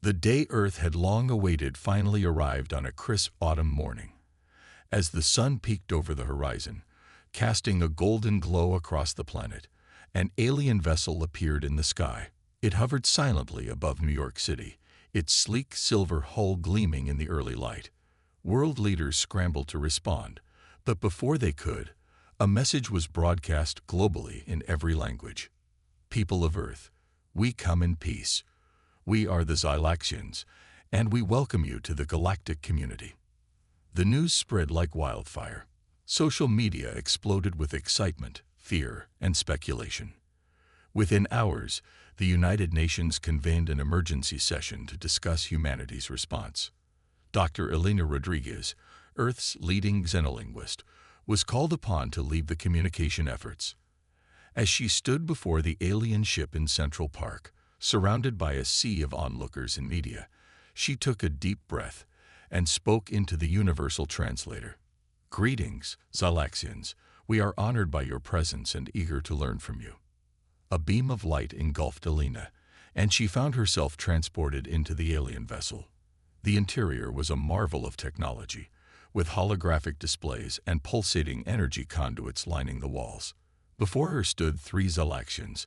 The day Earth had long awaited finally arrived on a crisp autumn morning. As the sun peeked over the horizon, casting a golden glow across the planet, an alien vessel appeared in the sky. It hovered silently above New York City, its sleek silver hull gleaming in the early light. World leaders scrambled to respond, but before they could, a message was broadcast globally in every language. People of Earth, we come in peace. We are the Xylaxians, and we welcome you to the galactic community. The news spread like wildfire. Social media exploded with excitement, fear, and speculation. Within hours, the United Nations convened an emergency session to discuss humanity's response. Dr. Elena Rodriguez, Earth's leading xenolinguist, was called upon to lead the communication efforts. As she stood before the alien ship in Central Park, surrounded by a sea of onlookers and media, she took a deep breath and spoke into the universal translator. Greetings, Xylaxians. We are honored by your presence and eager to learn from you. A beam of light engulfed Elena, and she found herself transported into the alien vessel. The interior was a marvel of technology, with holographic displays and pulsating energy conduits lining the walls. Before her stood three Xylaxians,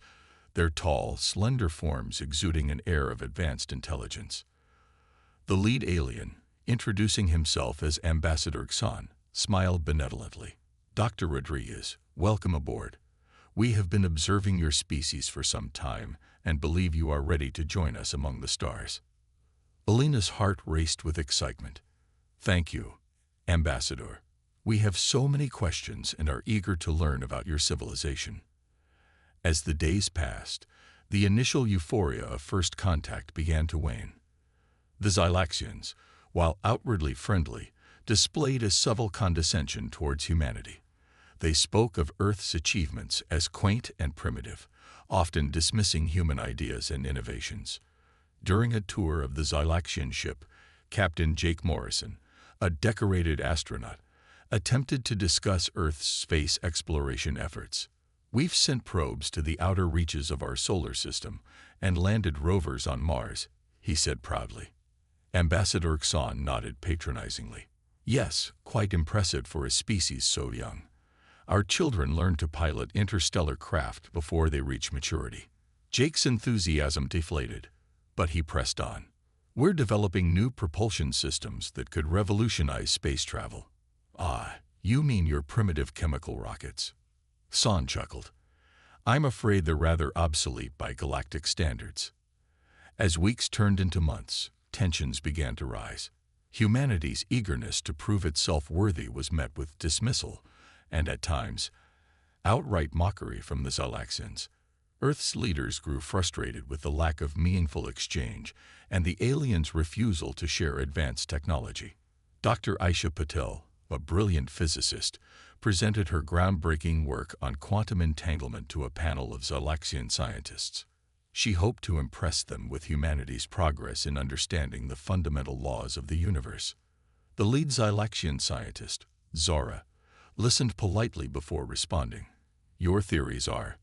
their tall, slender forms exuding an air of advanced intelligence. The lead alien, introducing himself as Ambassador Xan, smiled benevolently. Dr. Rodriguez, welcome aboard. We have been observing your species for some time and believe you are ready to join us among the stars. Elena's heart raced with excitement. Thank you, Ambassador. We have so many questions and are eager to learn about your civilization. As the days passed, the initial euphoria of first contact began to wane. The Xylaxians, while outwardly friendly, displayed a subtle condescension towards humanity. They spoke of Earth's achievements as quaint and primitive, often dismissing human ideas and innovations. During a tour of the Xylaxian ship, Captain Jake Morrison, a decorated astronaut, attempted to discuss Earth's space exploration efforts. We've sent probes to the outer reaches of our solar system and landed rovers on Mars, he said proudly. Ambassador Xan nodded patronizingly. Yes, quite impressive for a species so young. Our children learn to pilot interstellar craft before they reach maturity. Jake's enthusiasm deflated, but he pressed on. We're developing new propulsion systems that could revolutionize space travel. Ah, you mean your primitive chemical rockets? Xan chuckled. I'm afraid they're rather obsolete by galactic standards. As weeks turned into months, tensions began to rise. Humanity's eagerness to prove itself worthy was met with dismissal, and at times, outright mockery from the Xylaxians. Earth's leaders grew frustrated with the lack of meaningful exchange and the aliens' refusal to share advanced technology. Dr. Aisha Patel, a brilliant physicist, presented her groundbreaking work on quantum entanglement to a panel of Xylaxian scientists. She hoped to impress them with humanity's progress in understanding the fundamental laws of the universe. The lead Xylaxian scientist, Zara, listened politely before responding. Your theories are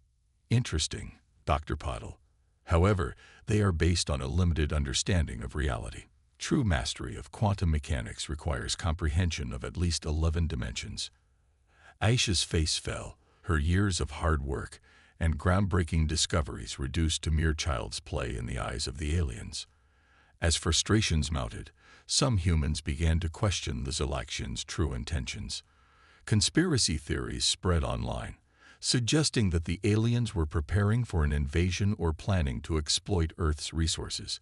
interesting, Dr. Patel. However, they are based on a limited understanding of reality. True mastery of quantum mechanics requires comprehension of at least 11 dimensions. Aisha's face fell, her years of hard work and groundbreaking discoveries reduced to mere child's play in the eyes of the aliens. As frustrations mounted, some humans began to question the Xylaxians' true intentions. Conspiracy theories spread online, suggesting that the aliens were preparing for an invasion or planning to exploit Earth's resources.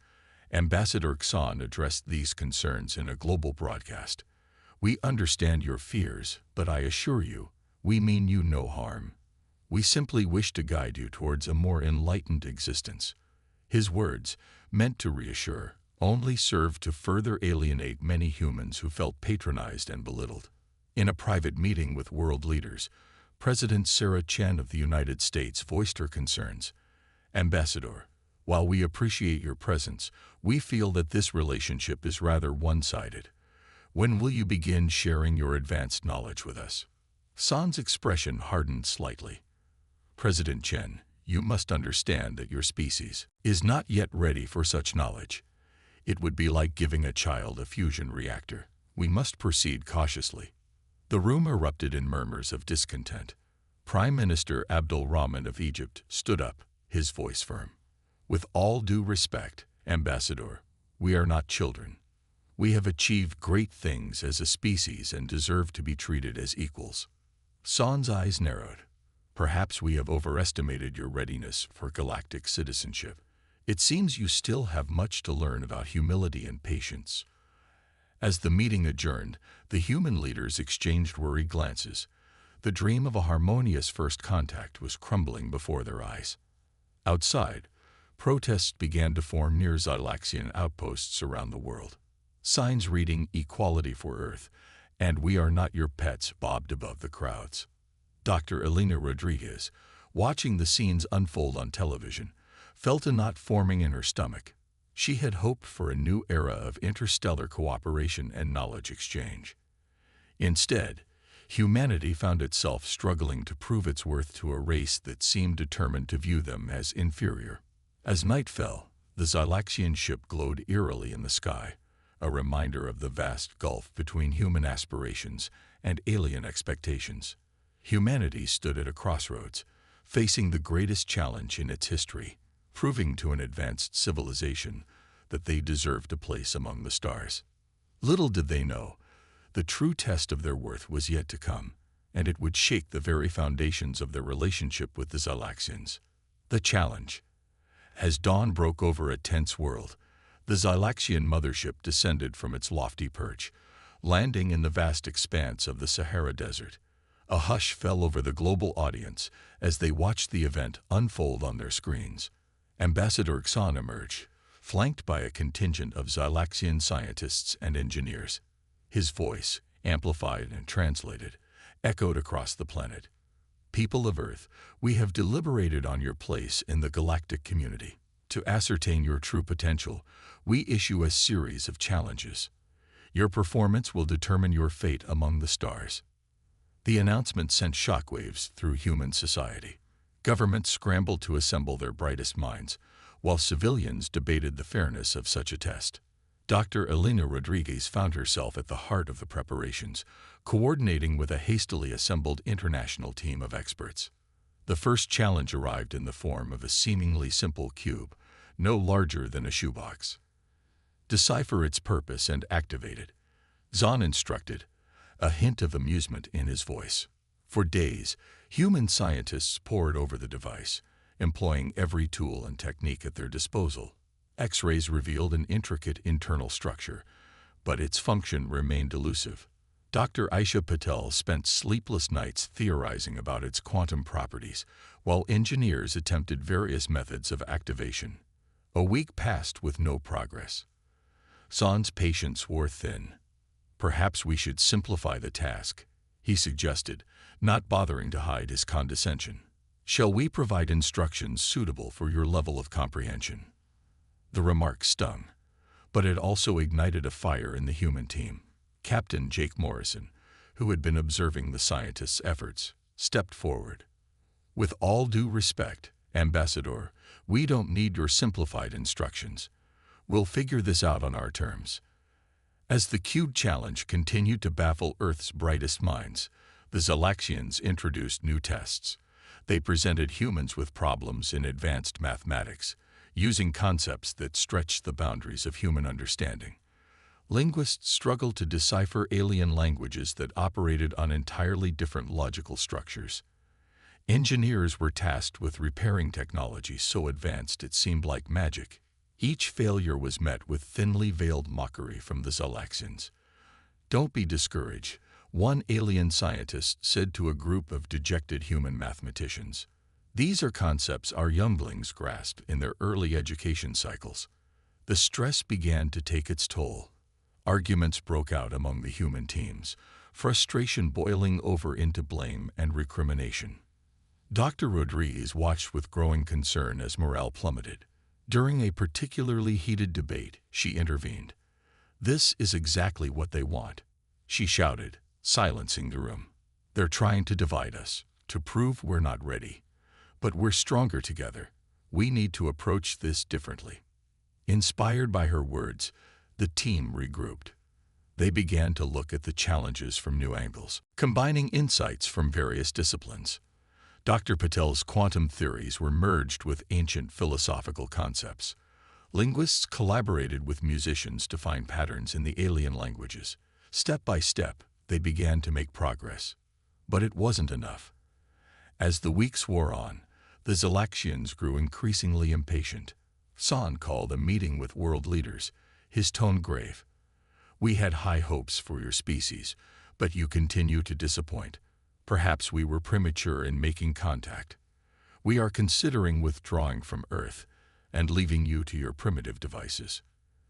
Ambassador Xan addressed these concerns in a global broadcast. We understand your fears, but I assure you, we mean you no harm. We simply wish to guide you towards a more enlightened existence. His words, meant to reassure, only served to further alienate many humans who felt patronized and belittled. In a private meeting with world leaders, President Sarah Chen of the United States voiced her concerns. Ambassador, while we appreciate your presence, we feel that this relationship is rather one-sided. When will you begin sharing your advanced knowledge with us? San's expression hardened slightly. President Chen, you must understand that your species is not yet ready for such knowledge. It would be like giving a child a fusion reactor. We must proceed cautiously. The room erupted in murmurs of discontent. Prime Minister Abdul Rahman of Egypt stood up, his voice firm. With all due respect, Ambassador, we are not children. We have achieved great things as a species and deserve to be treated as equals. San's eyes narrowed. Perhaps we have overestimated your readiness for galactic citizenship. It seems you still have much to learn about humility and patience. As the meeting adjourned, the human leaders exchanged worried glances. The dream of a harmonious first contact was crumbling before their eyes. Outside, protests began to form near Zylaxian outposts around the world. Signs reading "Equality for Earth" and "We are not your pets" bobbed above the crowds. Dr. Elena Rodriguez, watching the scenes unfold on television, felt a knot forming in her stomach. She had hoped for a new era of interstellar cooperation and knowledge exchange. Instead, humanity found itself struggling to prove its worth to a race that seemed determined to view them as inferior. As night fell, the Zylaxian ship glowed eerily in the sky, a reminder of the vast gulf between human aspirations and alien expectations. Humanity stood at a crossroads, facing the greatest challenge in its history, proving to an advanced civilization that they deserved a place among the stars. Little did they know, the true test of their worth was yet to come, and it would shake the very foundations of their relationship with the Zylaxians. The challenge. As dawn broke over a tense world, the Zylaxian mothership descended from its lofty perch, landing in the vast expanse of the Sahara Desert. A hush fell over the global audience as they watched the event unfold on their screens. Ambassador Xan emerged, flanked by a contingent of Zylaxian scientists and engineers. His voice, amplified and translated, echoed across the planet. People of Earth, we have deliberated on your place in the galactic community. To ascertain your true potential, we issue a series of challenges. Your performance will determine your fate among the stars. The announcement sent shockwaves through human society. Governments scrambled to assemble their brightest minds, while civilians debated the fairness of such a test. Dr. Elena Rodriguez found herself at the heart of the preparations, coordinating with a hastily assembled international team of experts. The first challenge arrived in the form of a seemingly simple cube, no larger than a shoebox. Decipher its purpose and activate it. Xan instructed, a hint of amusement in his voice. For days, human scientists pored over the device, employing every tool and technique at their disposal. X-rays revealed an intricate internal structure, but its function remained elusive. Dr. Aisha Patel spent sleepless nights theorizing about its quantum properties, while engineers attempted various methods of activation. A week passed with no progress. Xan's patience wore thin. Perhaps we should simplify the task, he suggested, not bothering to hide his condescension. Shall we provide instructions suitable for your level of comprehension? The remark stung, but it also ignited a fire in the human team. Captain Jake Morrison, who had been observing the scientists' efforts, stepped forward. With all due respect, Ambassador, we don't need your simplified instructions. We'll figure this out on our terms. As the cube challenge continued to baffle Earth's brightest minds, the Zylaxians introduced new tests. They presented humans with problems in advanced mathematics, using concepts that stretched the boundaries of human understanding. Linguists struggled to decipher alien languages that operated on entirely different logical structures. Engineers were tasked with repairing technology so advanced it seemed like magic. Each failure was met with thinly veiled mockery from the Zylaxians. "Don't be discouraged," one alien scientist said to a group of dejected human mathematicians. "These are concepts our younglings grasped in their early education cycles." The stress began to take its toll. Arguments broke out among the human teams, frustration boiling over into blame and recrimination. Dr. Rodriguez watched with growing concern as morale plummeted. During a particularly heated debate, she intervened. "This is exactly what they want," she shouted, silencing the room. "They're trying to divide us, to prove we're not ready. But we're stronger together. We need to approach this differently." Inspired by her words, the team regrouped. They began to look at the challenges from new angles, combining insights from various disciplines. Dr. Patel's quantum theories were merged with ancient philosophical concepts. Linguists collaborated with musicians to find patterns in the alien languages. Step by step, they began to make progress. But it wasn't enough. As the weeks wore on, the Zalaxians grew increasingly impatient. San called a meeting with world leaders, his tone grave. "We had high hopes for your species, but you continue to disappoint. Perhaps we were premature in making contact. We are considering withdrawing from Earth and leaving you to your primitive devices."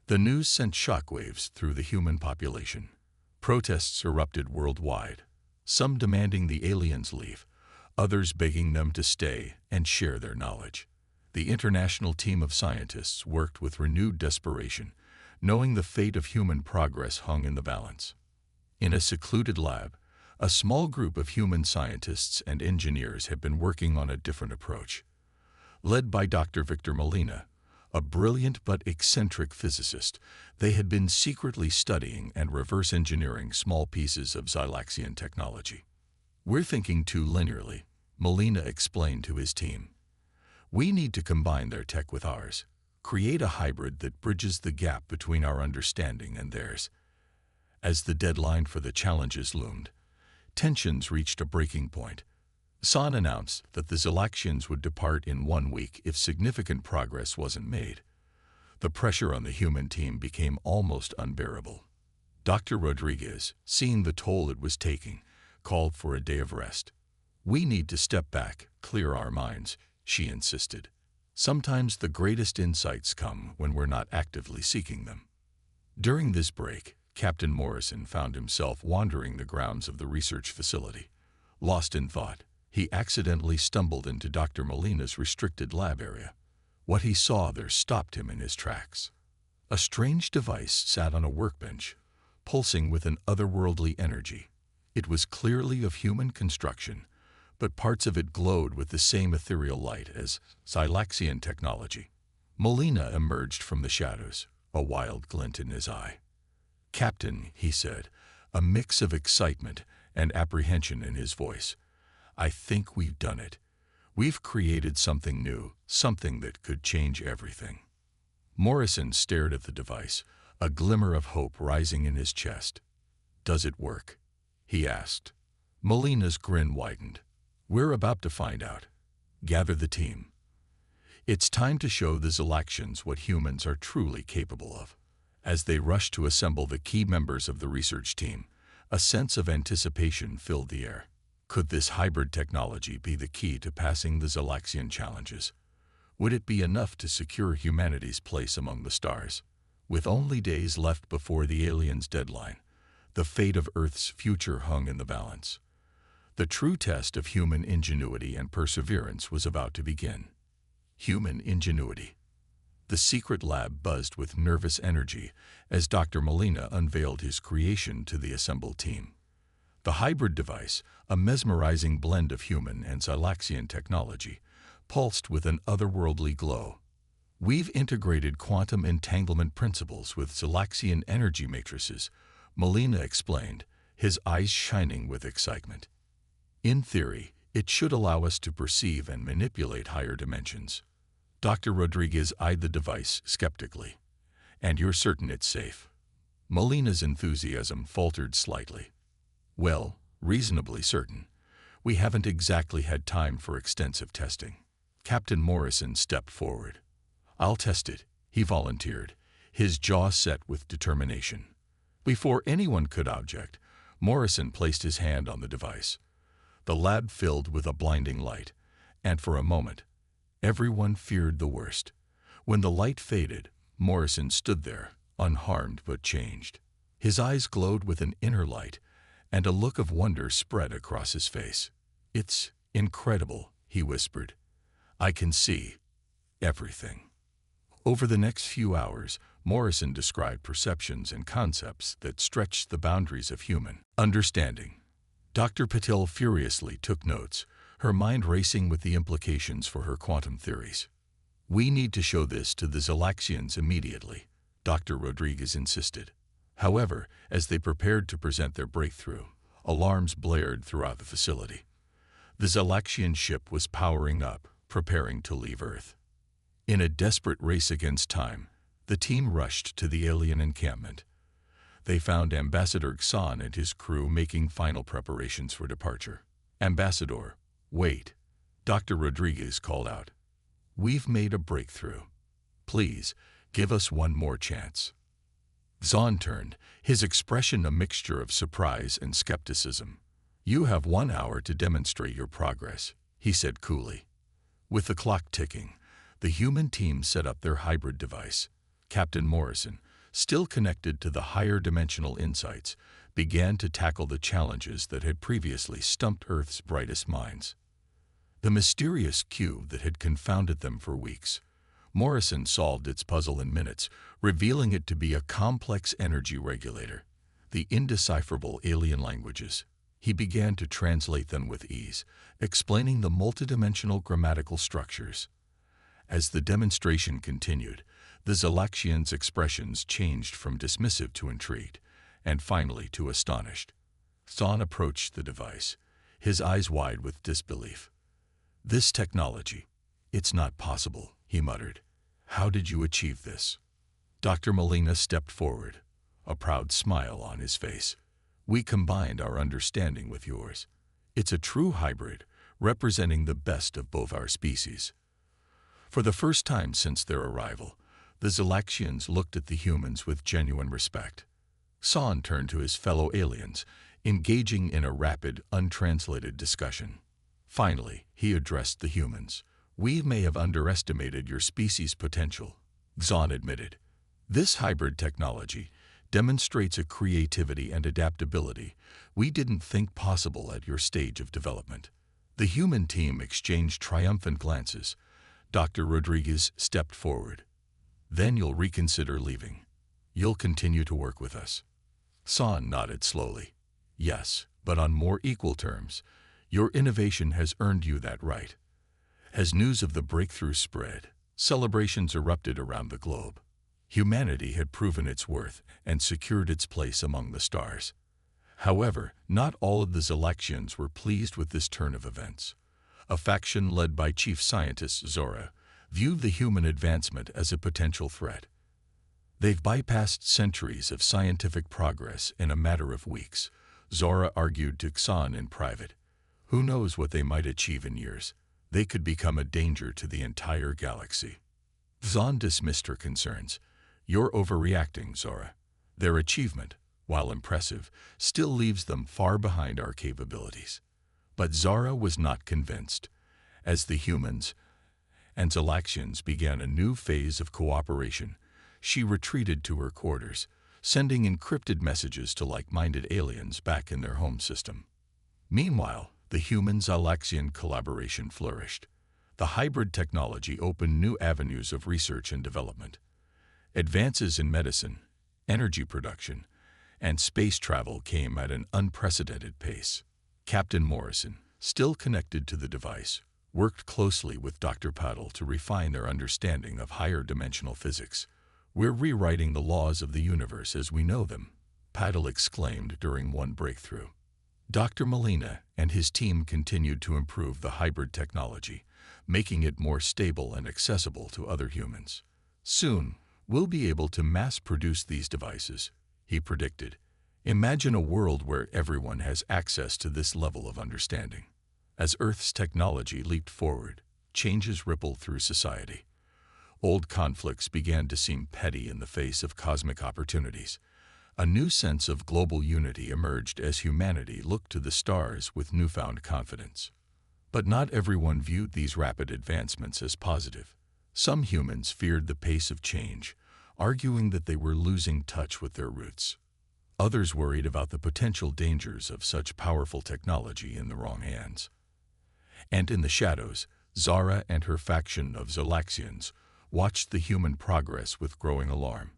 The news sent shockwaves through the human population. Protests erupted worldwide, some demanding the aliens leave, others begging them to stay and share their knowledge. The international team of scientists worked with renewed desperation, knowing the fate of human progress hung in the balance. In a secluded lab, a small group of human scientists and engineers had been working on a different approach. Led by Dr. Victor Molina, a brilliant but eccentric physicist, they had been secretly studying and reverse engineering small pieces of Xylaxian technology. "We're thinking too linearly," Molina explained to his team. "We need to combine their tech with ours, create a hybrid that bridges the gap between our understanding and theirs." As the deadline for the challenges loomed, tensions reached a breaking point. San announced that the Zalaxians would depart in 1 week if significant progress wasn't made. The pressure on the human team became almost unbearable. Dr. Rodriguez, seeing the toll it was taking, called for a day of rest. "We need to step back, clear our minds," she insisted. "Sometimes the greatest insights come when we're not actively seeking them." During this break, Captain Morrison found himself wandering the grounds of the research facility. Lost in thought, he accidentally stumbled into Dr. Molina's restricted lab area. What he saw there stopped him in his tracks. A strange device sat on a workbench, pulsing with an otherworldly energy. It was clearly of human construction, but parts of it glowed with the same ethereal light as Xylaxian technology. Molina emerged from the shadows, a wild glint in his eye. "Captain," he said, a mix of excitement and apprehension in his voice, "I think we've done it. We've created something new, something that could change everything." Morrison stared at the device, a glimmer of hope rising in his chest. "Does it work?" he asked. Molina's grin widened. "We're about to find out. Gather the team. It's time to show the Zalaxians what humans are truly capable of." As they rushed to assemble the key members of the research team, a sense of anticipation filled the air. Could this hybrid technology be the key to passing the Zalaxian challenges? Would it be enough to secure humanity's place among the stars? With only days left before the aliens' deadline, the fate of Earth's future hung in the balance. The true test of human ingenuity and perseverance was about to begin. Human ingenuity. The secret lab buzzed with nervous energy as Dr. Molina unveiled his creation to the assembled team. The hybrid device, a mesmerizing blend of human and Xylaxian technology, pulsed with an otherworldly glow. "We've integrated quantum entanglement principles with Xylaxian energy matrices," Molina explained, his eyes shining with excitement. "In theory, it should allow us to perceive and manipulate higher dimensions." Dr. Rodriguez eyed the device skeptically. "And you're certain it's safe?" Molina's enthusiasm faltered slightly. "Well, reasonably certain. We haven't exactly had time for extensive testing." Captain Morrison stepped forward. "I'll test it," he volunteered, his jaw set with determination. Before anyone could object, Morrison placed his hand on the device. The lab filled with a blinding light, and for a moment, everyone feared the worst. When the light faded, Morrison stood there, unharmed but changed. His eyes glowed with an inner light, and a look of wonder spread across his face. "It's incredible," he whispered. "I can see everything." Over the next few hours, Morrison described perceptions and concepts that stretched the boundaries of human understanding. Dr. Patel furiously took notes, her mind racing with the implications for her quantum theories. "We need to show this to the Zalaxians immediately," Dr. Rodriguez insisted. However, as they prepared to present their breakthrough, alarms blared throughout the facility. The Zalaxian ship was powering up, preparing to leave Earth. In a desperate race against time, the team rushed to the alien encampment. They found Ambassador Xan and his crew making final preparations for departure. "Ambassador, wait," Dr. Rodriguez called out. "We've made a breakthrough. Please, give us one more chance." Xan turned, his expression a mixture of surprise and skepticism. "You have 1 hour to demonstrate your progress," he said coolly. With the clock ticking, the human team set up their hybrid device. Captain Morrison, still connected to the higher dimensional insights, began to tackle the challenges that had previously stumped Earth's brightest minds. The mysterious cube that had confounded them for weeks. Morrison solved its puzzle in minutes, revealing it to be a complex energy regulator. The indecipherable alien languages. He began to translate them with ease, explaining the multidimensional grammatical structures. As the demonstration continued, the Zalaxians' expressions changed from dismissive to intrigued, and finally to astonished. Xan approached the device, his eyes wide with disbelief. "This technology, it's not possible," he muttered. "How did you achieve this?" Dr. Molina stepped forward, a proud smile on his face. "We combined our understanding with yours. It's a true hybrid, representing the best of both our species." For the first time since their arrival, the Zalaxians looked at the humans with genuine respect. Xan turned to his fellow aliens, engaging in a rapid, untranslated discussion. Finally, he addressed the humans. "We may have underestimated your species' potential," Xan admitted. "This hybrid technology demonstrates a creativity and adaptability we didn't think possible at your stage of development." The human team exchanged triumphant glances. Dr. Rodriguez stepped forward. "Then you'll reconsider leaving. You'll continue to work with us." Xan nodded slowly. "Yes, but on more equal terms. Your innovation has earned you that right." As news of the breakthrough spread, celebrations erupted around the globe. Humanity had proven its worth and secured its place among the stars. However, not all of the Zalaxians were pleased with this turn of events. A faction led by Chief Scientist Zora viewed the human advancement as a potential threat. "They've bypassed centuries of scientific progress in a matter of weeks," Zora argued to Xan in private. "Who knows what they might achieve in years? They could become a danger to the entire galaxy." Xan dismissed her concerns. "You're overreacting, Zora. Their achievement, while impressive, still leaves them far behind our capabilities." But Zara was not convinced. As the humans and Zalaxians began a new phase of cooperation, she retreated to her quarters, sending encrypted messages to like-minded aliens back in their home system. Meanwhile, the human-Zalaxian collaboration flourished. The hybrid technology opened new avenues of research and development. Advances in medicine, energy production, and space travel came at an unprecedented pace. Captain Morrison, still connected to the device, worked closely with Dr. Paddle to refine their understanding of higher dimensional physics. "We're rewriting the laws of the universe as we know them," Paddle exclaimed during one breakthrough. Dr. Molina and his team continued to improve the hybrid technology, making it more stable and accessible to other humans. "Soon, we'll be able to mass-produce these devices," he predicted. "Imagine a world where everyone has access to this level of understanding." As Earth's technology leaped forward, changes rippled through society. Old conflicts began to seem petty in the face of cosmic opportunities. A new sense of global unity emerged as humanity looked to the stars with newfound confidence. But not everyone viewed these rapid advancements as positive. Some humans feared the pace of change, arguing that they were losing touch with their roots. Others worried about the potential dangers of such powerful technology in the wrong hands. And in the shadows, Zara and her faction of Zalaxians watched the human progress with growing alarm.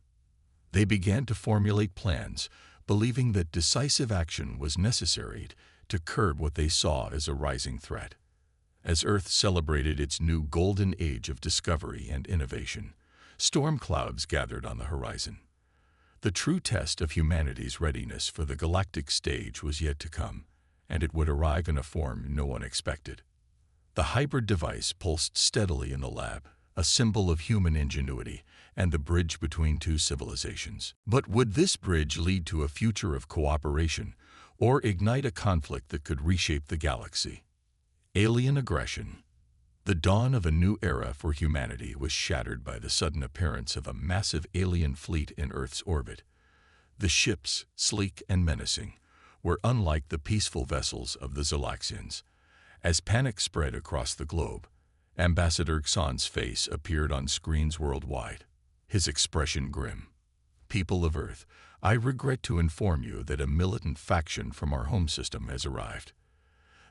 They began to formulate plans, believing that decisive action was necessary to curb what they saw as a rising threat. As Earth celebrated its new golden age of discovery and innovation, storm clouds gathered on the horizon. The true test of humanity's readiness for the galactic stage was yet to come, and it would arrive in a form no one expected. The hybrid device pulsed steadily in the lab, a symbol of human ingenuity and the bridge between two civilizations. But would this bridge lead to a future of cooperation or ignite a conflict that could reshape the galaxy? Alien aggression. The dawn of a new era for humanity was shattered by the sudden appearance of a massive alien fleet in Earth's orbit. The ships, sleek and menacing, were unlike the peaceful vessels of the Zalaxians. As panic spread across the globe, Ambassador Xan's face appeared on screens worldwide, his expression grim. "People of Earth, I regret to inform you that a militant faction from our home system has arrived.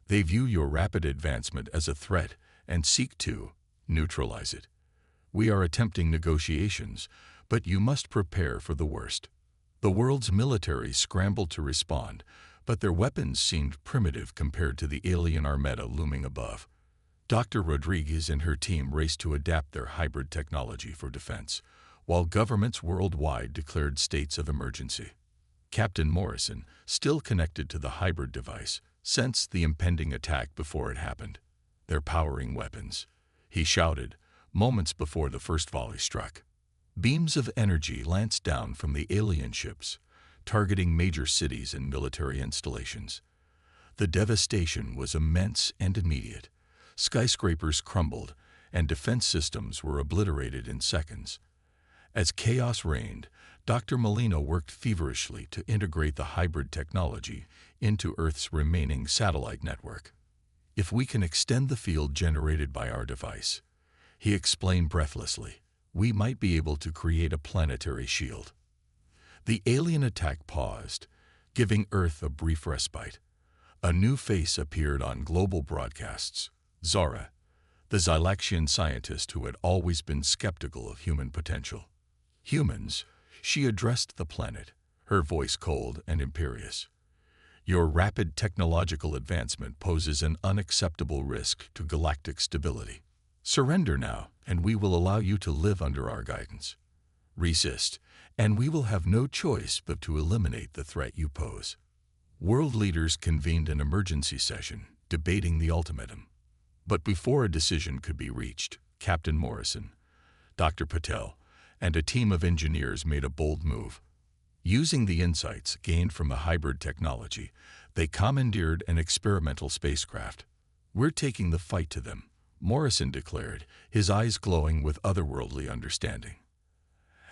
They view your rapid advancement as a threat and seek to neutralize it. We are attempting negotiations, but you must prepare for the worst." The world's military scrambled to respond, but their weapons seemed primitive compared to the alien armada looming above. Dr. Rodriguez and her team raced to adapt their hybrid technology for defense, while governments worldwide declared states of emergency. Captain Morrison, still connected to the hybrid device, sensed the impending attack before it happened. "They're powering weapons," he shouted, moments before the first volley struck. Beams of energy lanced down from the alien ships, targeting major cities and military installations. The devastation was immense and immediate. Skyscrapers crumbled, and defense systems were obliterated in seconds. As chaos reigned, Dr. Molina worked feverishly to integrate the hybrid technology into Earth's remaining satellite network. "If we can extend the field generated by our device," he explained breathlessly, "we might be able to create a planetary shield." The alien attack paused, giving Earth a brief respite. A new face appeared on global broadcasts: Zara, the Xylaxian scientist who had always been skeptical of human potential. "Humans," she addressed the planet, her voice cold and imperious. "Your rapid technological advancement poses an unacceptable risk to galactic stability. Surrender now, and we will allow you to live under our guidance. Resist, and we will have no choice but to eliminate the threat you pose." World leaders convened an emergency session, debating the ultimatum. But before a decision could be reached, Captain Morrison, Dr. Patel, and a team of engineers made a bold move. Using the insights gained from the hybrid technology, they commandeered an experimental spacecraft. "We're taking the fight to them," Morrison declared, his eyes glowing with otherworldly understanding.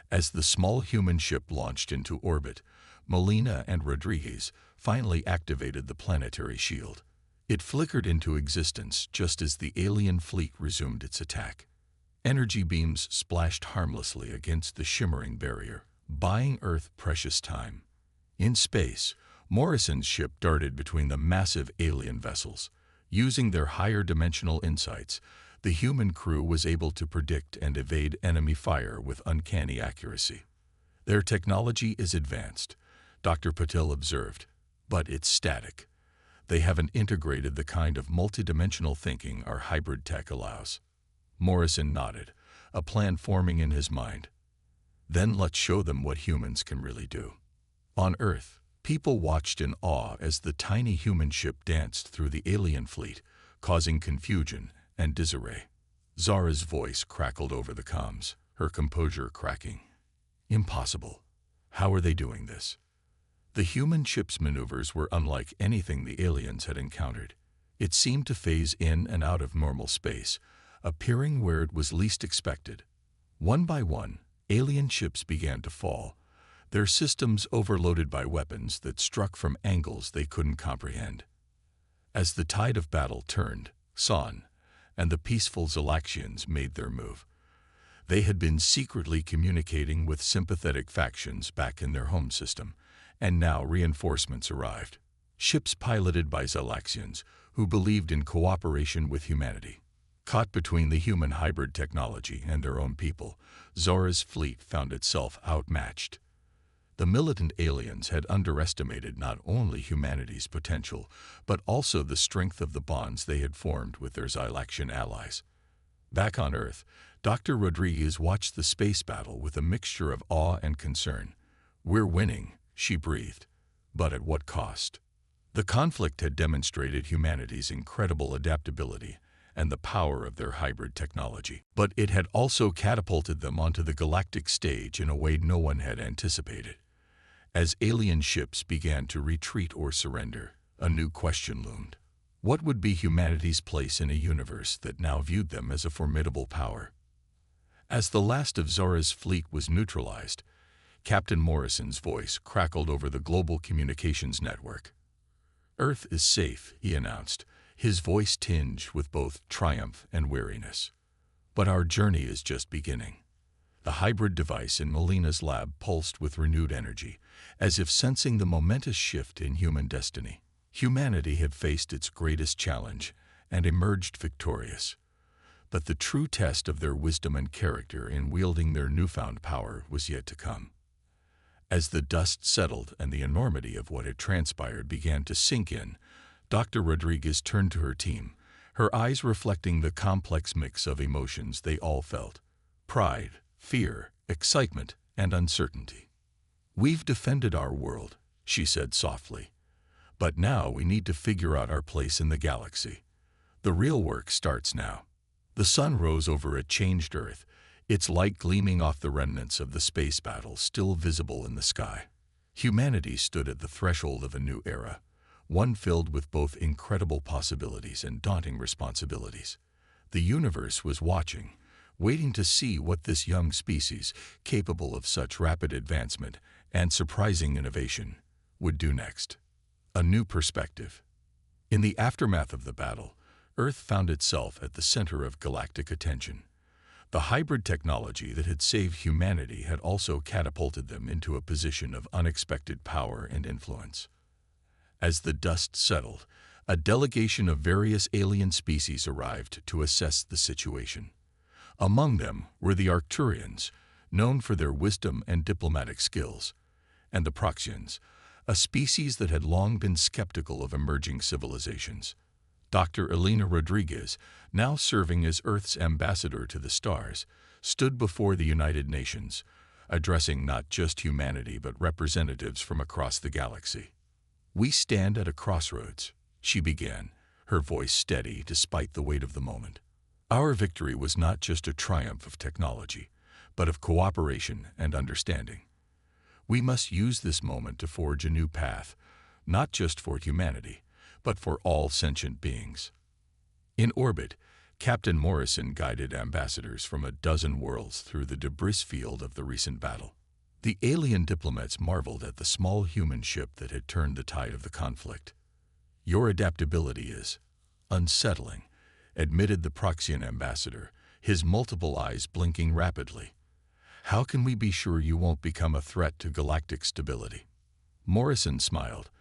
As the small human ship launched into orbit, Molina and Rodriguez finally activated the planetary shield. It flickered into existence just as the alien fleet resumed its attack. Energy beams splashed harmlessly against the shimmering barrier, buying Earth precious time. In space, Morrison's ship darted between the massive alien vessels. Using their higher dimensional insights, the human crew was able to predict and evade enemy fire with uncanny accuracy. "Their technology is advanced," Dr. Patel observed, "but it's static. They haven't integrated the kind of multidimensional thinking our hybrid tech allows." Morrison nodded, a plan forming in his mind. "Then let's show them what humans can really do." On Earth, people watched in awe as the tiny human ship danced through the alien fleet, causing confusion and disarray. Zara's voice crackled over the comms, her composure cracking. "Impossible. How are they doing this?" The human ship's maneuvers were unlike anything the aliens had encountered. It seemed to phase in and out of normal space, appearing where it was least expected. One by one, alien ships began to fall, their systems overloaded by weapons that struck from angles they couldn't comprehend. As the tide of battle turned, San and the peaceful Xylaxians made their move. They had been secretly communicating with sympathetic factions back in their home system, and now reinforcements arrived. Ships piloted by Xylaxians who believed in cooperation with humanity. Caught between the human hybrid technology and their own people, Zora's fleet found itself outmatched. The militant aliens had underestimated not only humanity's potential, but also the strength of the bonds they had formed with their Xylaxian allies. Back on Earth, Dr. Rodriguez watched the space battle with a mixture of awe and concern. "We're winning," she breathed. But at what cost? The conflict had demonstrated humanity's incredible adaptability and the power of their hybrid technology. But it had also catapulted them onto the galactic stage in a way no one had anticipated. As alien ships began to retreat or surrender, a new question loomed. What would be humanity's place in a universe that now viewed them as a formidable power? As the last of Zora's fleet was neutralized, Captain Morrison's voice crackled over the global communications network. "Earth is safe," he announced, his voice tinged with both triumph and weariness. "But our journey is just beginning." The hybrid device in Melina's lab pulsed with renewed energy, as if sensing the momentous shift in human destiny. Humanity had faced its greatest challenge and emerged victorious. But the true test of their wisdom and character in wielding their newfound power was yet to come. As the dust settled and the enormity of what had transpired began to sink in, Dr. Rodriguez turned to her team, her eyes reflecting the complex mix of emotions they all felt: pride, fear, excitement, and uncertainty. "We've defended our world," she said softly. "But now we need to figure out our place in the galaxy. The real work starts now." The sun rose over a changed Earth, its light gleaming off the remnants of the space battle still visible in the sky. Humanity stood at the threshold of a new era, one filled with both incredible possibilities and daunting responsibilities. The universe was watching, waiting to see what this young species, capable of such rapid advancement and surprising innovation, would do next. A new perspective. In the aftermath of the battle, Earth found itself at the center of galactic attention. The hybrid technology that had saved humanity had also catapulted them into a position of unexpected power and influence. As the dust settled, a delegation of various alien species arrived to assess the situation. Among them were the Arcturians, known for their wisdom and diplomatic skills, and the Proxians, a species that had long been skeptical of emerging civilizations. Dr. Elena Rodriguez, now serving as Earth's ambassador to the stars, stood before the United Nations, addressing not just humanity but representatives from across the galaxy. "We stand at a crossroads," she began, her voice steady despite the weight of the moment. "Our victory was not just a triumph of technology, but of cooperation and understanding. We must use this moment to forge a new path, not just for humanity, but for all sentient beings." In orbit, Captain Morrison guided ambassadors from a dozen worlds through the debris field of the recent battle. The alien diplomats marveled at the small human ship that had turned the tide of the conflict. "Your adaptability is unsettling," admitted the Proxian ambassador, his multiple eyes blinking rapidly. "How can we be sure you won't become a threat to galactic stability?" Morrison smiled,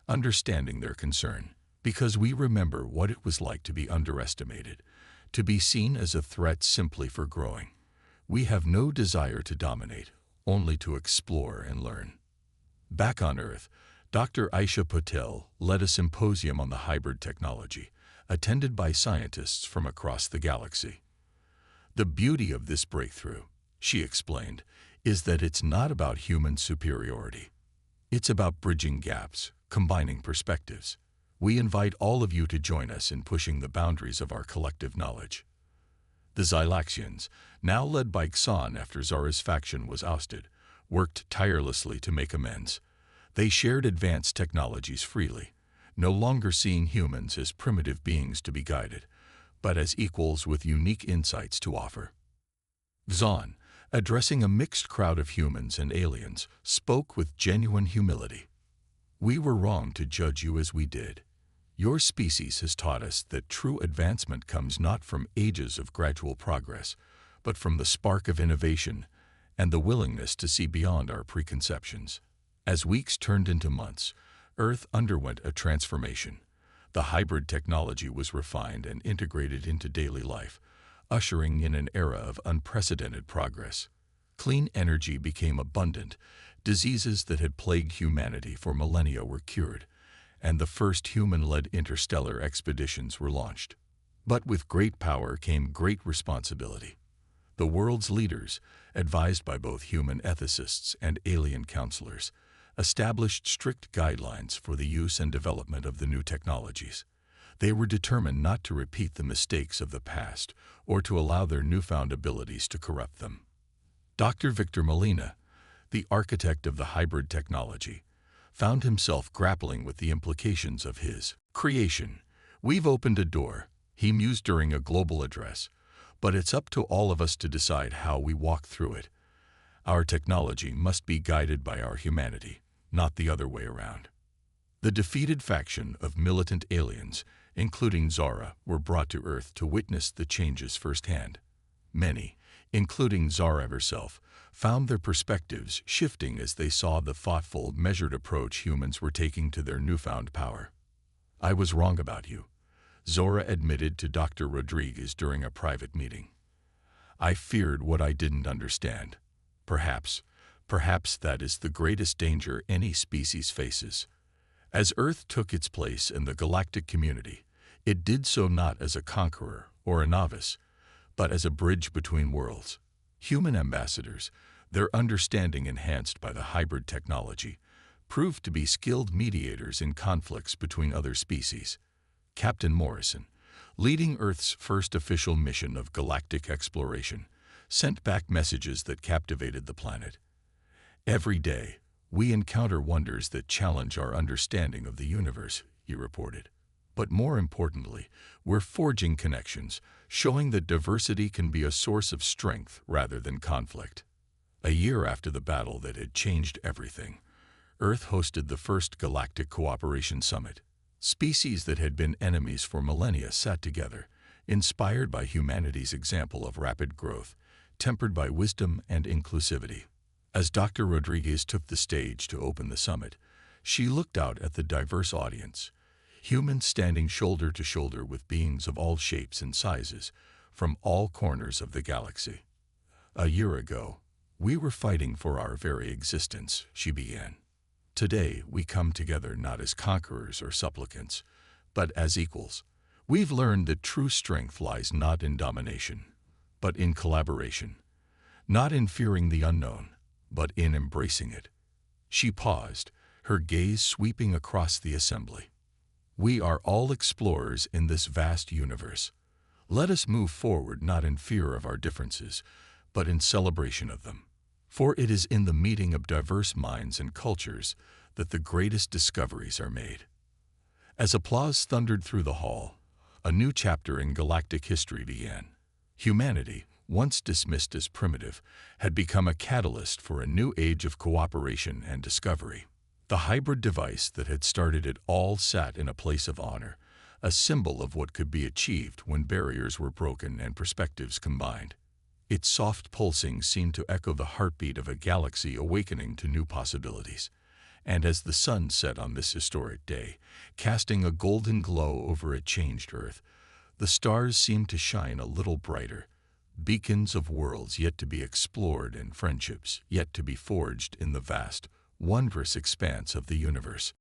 understanding their concern. "Because we remember what it was like to be underestimated, to be seen as a threat simply for growing. We have no desire to dominate, only to explore and learn." Back on Earth, Dr. Aisha Patel led a symposium on the hybrid technology, attended by scientists from across the galaxy. "The beauty of this breakthrough," she explained, "is that it's not about human superiority. It's about bridging gaps, combining perspectives. We invite all of you to join us in pushing the boundaries of our collective knowledge." The Xylaxians, now led by Xon after Zora's faction was ousted, worked tirelessly to make amends. They shared advanced technologies freely, no longer seeing humans as primitive beings to be guided, but as equals with unique insights to offer. Xon, addressing a mixed crowd of humans and aliens, spoke with genuine humility. "We were wrong to judge you as we did. Your species has taught us that true advancement comes not from ages of gradual progress, but from the spark of innovation and the willingness to see beyond our preconceptions." As weeks turned into months, Earth underwent a transformation. The hybrid technology was refined and integrated into daily life, ushering in an era of unprecedented progress. Clean energy became abundant, diseases that had plagued humanity for millennia were cured, and the first human-led interstellar expeditions were launched. But with great power came great responsibility. The world's leaders, advised by both human ethicists and alien counselors, established strict guidelines for the use and development of the new technologies. They were determined not to repeat the mistakes of the past or to allow their newfound abilities to corrupt them. Dr. Victor Molina, the architect of the hybrid technology, found himself grappling with the implications of his creation. "We've opened a door," he mused during a global address, "but it's up to all of us to decide how we walk through it. Our technology must be guided by our humanity, not the other way around." The defeated faction of militant aliens, including Zara, were brought to Earth to witness the changes firsthand. Many, including Zara herself, found their perspectives shifting as they saw the thoughtful, measured approach humans were taking to their newfound power. "I was wrong about you," Zora admitted to Dr. Rodriguez during a private meeting. "I feared what I didn't understand. Perhaps that is the greatest danger any species faces." As Earth took its place in the galactic community, it did so not as a conqueror or a novice, but as a bridge between worlds. Human ambassadors, their understanding enhanced by the hybrid technology, proved to be skilled mediators in conflicts between other species. Captain Morrison, leading Earth's first official mission of galactic exploration, sent back messages that captivated the planet. "Every day, we encounter wonders that challenge our understanding of the universe," he reported. "But more importantly, we're forging connections, showing that diversity can be a source of strength rather than conflict." A year after the battle that had changed everything, Earth hosted the first Galactic Cooperation Summit. Species that had been enemies for millennia sat together, inspired by humanity's example of rapid growth, tempered by wisdom and inclusivity. As Dr. Rodriguez took the stage to open the summit, she looked out at the diverse audience, humans standing shoulder to shoulder with beings of all shapes and sizes, from all corners of the galaxy. "A year ago, we were fighting for our very existence," she began. "Today, we come together not as conquerors or supplicants, but as equals. We've learned that true strength lies not in domination, but in collaboration, not in fearing the unknown, but in embracing it." She paused, her gaze sweeping across the assembly. "We are all explorers in this vast universe. Let us move forward not in fear of our differences, but in celebration of them. For it is in the meeting of diverse minds and cultures that the greatest discoveries are made." As applause thundered through the hall, a new chapter in galactic history began. Humanity, once dismissed as primitive, had become a catalyst for a new age of cooperation and discovery. The hybrid device that had started it all sat in a place of honor, a symbol of what could be achieved when barriers were broken and perspectives combined. Its soft pulsing seemed to echo the heartbeat of a galaxy awakening to new possibilities. And as the sun set on this historic day, casting a golden glow over a changed Earth, the stars seemed to shine a little brighter, beacons of worlds yet to be explored and friendships yet to be forged in the vast, wondrous expanse of the universe.